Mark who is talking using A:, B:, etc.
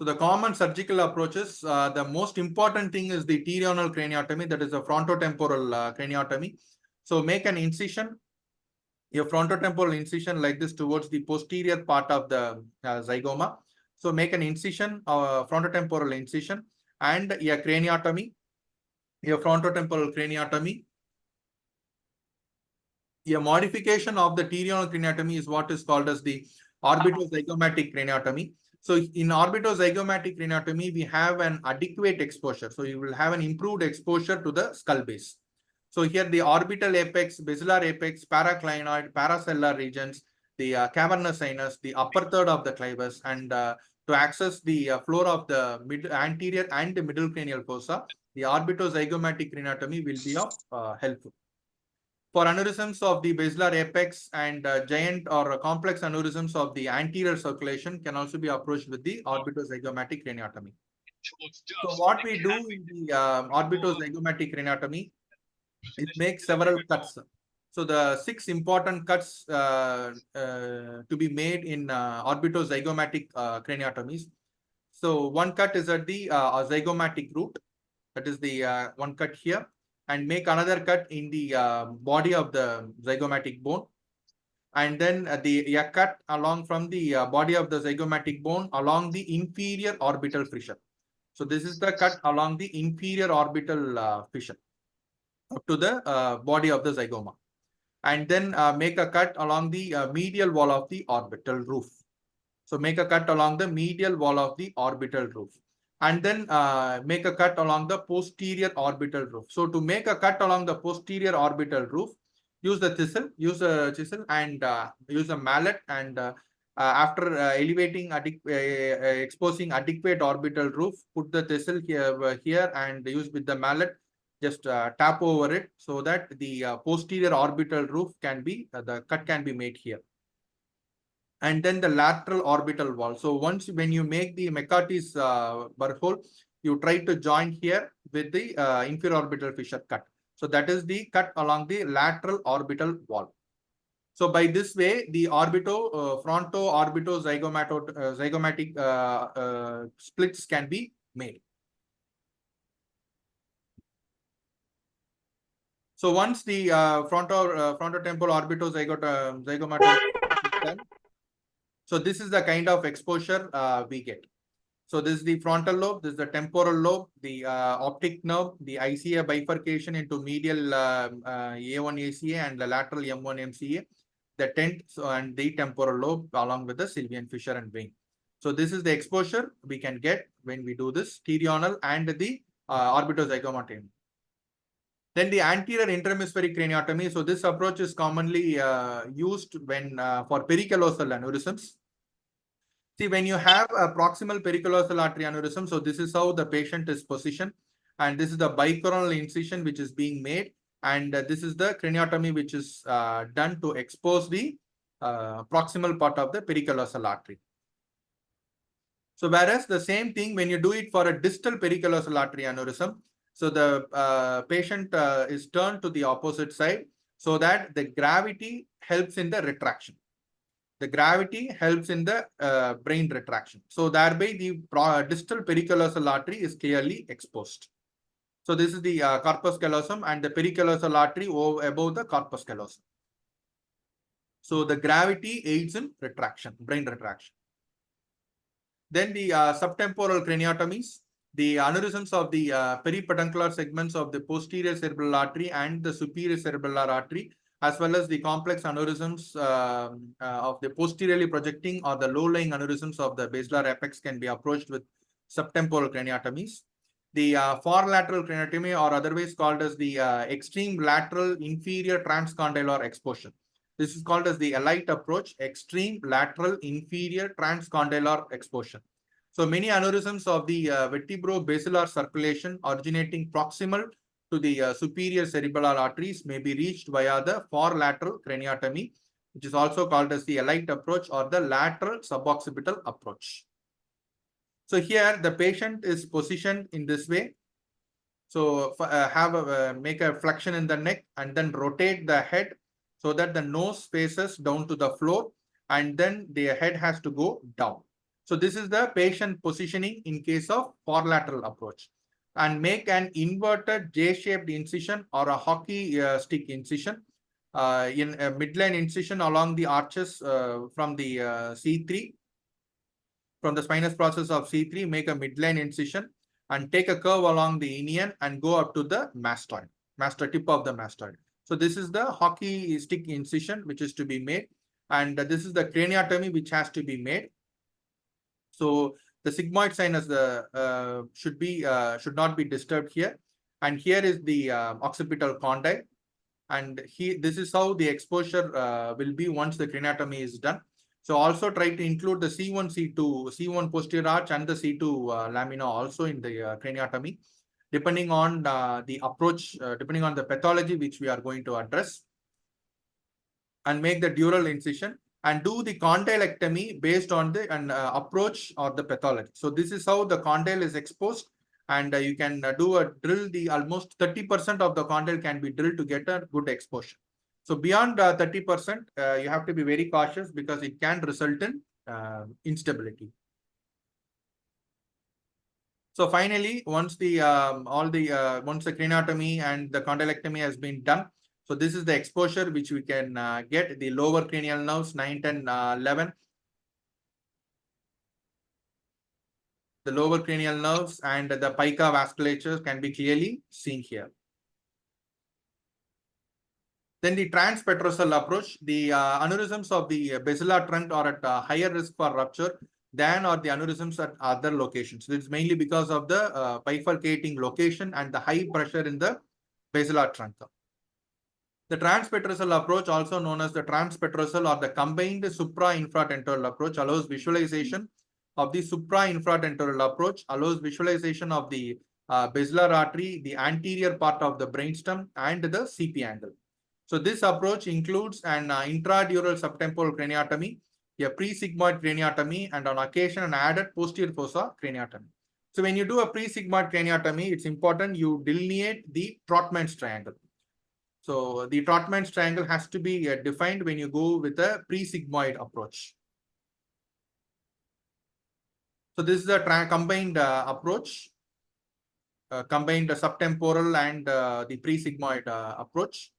A: So the common surgical approaches, the most important thing is the pterional craniotomy, that is a frontotemporal craniotomy. So make an incision, a frontotemporal incision like this towards the posterior part of the zygoma. So make an incision, frontotemporal incision, and a craniotomy, a frontotemporal craniotomy. A modification of the pterional craniotomy is what is called as the orbitozygomatic craniotomy. So in orbitozygomatic craniotomy, we have an adequate exposure. So you will have an improved exposure to the skull base. So here the orbital apex, basilar apex, paraclinoid, paracellular regions, the cavernous sinus, the upper third of the clivus, and to access the floor of the anterior and the middle cranial fossa, the orbitozygomatic craniotomy will be of helpful. For aneurysms of the basilar apex and giant or complex aneurysms of the anterior circulation can also be approached with the orbitozygomatic craniotomy. So what we do in the orbitozygomatic craniotomy, it makes several cuts. So the 6 important cuts to be made in orbitozygomatic craniotomies. So one cut is at the zygomatic root, that is the one cut here, and make another cut in the body of the zygomatic bone, and then a cut along from the body of the zygomatic bone along the inferior orbital fissure. So this is the cut along the inferior orbital fissure up to the body of the zygoma, and then make a cut along the medial wall of the orbital roof. So make a cut along the medial wall of the orbital roof, and then make a cut along the posterior orbital roof. So to make a cut along the posterior orbital roof, use the chisel, and use a mallet, and after elevating, exposing adequate orbital roof, put the chisel here and use with the mallet, just tap over it so that the posterior orbital roof can be, the cut can be made here. And then the lateral orbital wall. So once when you make the McCarthy's burr hole, you try to join here with the inferior orbital fissure cut. So that is the cut along the lateral orbital wall. So by this way, the fronto-orbito-zygomatic splits can be made. So once the frontotemporal orbitozygomatic is done, so this is the kind of exposure we get. So this is the frontal lobe, this is the temporal lobe, the optic nerve, the ICA bifurcation into medial A1-ACA and the lateral M1-MCA, the tent and the temporal lobe along with the sylvian fissure and vein. So this is the exposure we can get when we do this pterional and the orbitozygomatic. Then the anterior interhemispheric craniotomy. So this approach is commonly used when for pericallosal aneurysms. See, when you have a proximal pericallosal artery aneurysm, so this is how the patient is positioned, and this is the bicoronal incision which is being made, and this is the craniotomy which is done to expose the proximal part of the pericallosal artery. So whereas the same thing when you do it for a distal pericallosal artery aneurysm, so the patient is turned to the opposite side so that the gravity helps in the retraction. The gravity helps in the brain retraction. So thereby the distal pericallosal artery is clearly exposed. So this is the corpus callosum and the pericallosal artery above the corpus callosum. So the gravity aids in retraction, brain retraction. Then the subtemporal craniotomies. The aneurysms of the peripeduncular segments of the posterior cerebral artery and the superior cerebral artery, as well as the complex aneurysms of the posteriorly projecting or the low-lying aneurysms of the basilar apex can be approached with subtemporal craniotomies. The forlateral craniotomy, or otherwise called as the extreme lateral inferior transcondylar exposure. This is called as the elite approach, extreme lateral inferior transcondylar exposure. So many aneurysms of the vertebro-basilar circulation originating proximal to the superior cerebral arteries may be reached via the forlateral craniotomy, which is also called as the elite approach or the lateral suboccipital approach. So here the patient is positioned in this way. So make a flexion in the neck and then rotate the head so that the nose faces down to the floor, and then the head has to go down. So this is the patient positioning in case of forlateral approach. And make an inverted J-shaped incision or a hockey stick incision in a midline incision along the arches from the C3. From the spinous process of C3, make a midline incision and take a curve along the inion and go up to the mastoid tip of the mastoid. So this is the hockey stick incision which is to be made, and this is the craniotomy which has to be made. So the sigmoid sinus should not be disturbed here, and here is the occipital condyle, and this is how the exposure will be once the craniotomy is done. So also try to include the C1, C1 posterior arch and the C2 lamina also in the craniotomy, depending on the approach, depending on the pathology which we are going to address, and make the dural incision and do the condylectomy based on the approach or the pathology. So this is how the condyle is exposed, and you can do a drill. The almost 30% of the condyle can be drilled to get a good exposure. So beyond 30%, you have to be very cautious because it can result in instability. So finally, once the once the craniotomy and the condylectomy has been done, so this is the exposure which we can get. The lower cranial nerves 9, 10, 11. The lower cranial nerves and the pica vasculature can be clearly seen here. Then the transpetrosal approach, the aneurysms of the basilar trunk are at higher risk for rupture than are the aneurysms at other locations. This is mainly because of the bifurcating location and the high pressure in the basilar trunk. The transpetrosal approach, also known as the transpetrosal or the combined supra-infratemporal approach, allows visualization of the supra-infratemporal approach, allows visualization of the basilar artery, the anterior part of the brainstem, and the CP angle. So this approach includes an intradural subtemporal craniotomy, a pre-sigmoid craniotomy, and on occasion an added posterior fossa craniotomy. So when you do a pre-sigmoid craniotomy, it's important you delineate the Trotman's triangle. So the Trotman's triangle has to be defined when you go with a pre-sigmoid approach. So this is a combined approach, combined subtemporal and the pre-sigmoid approach.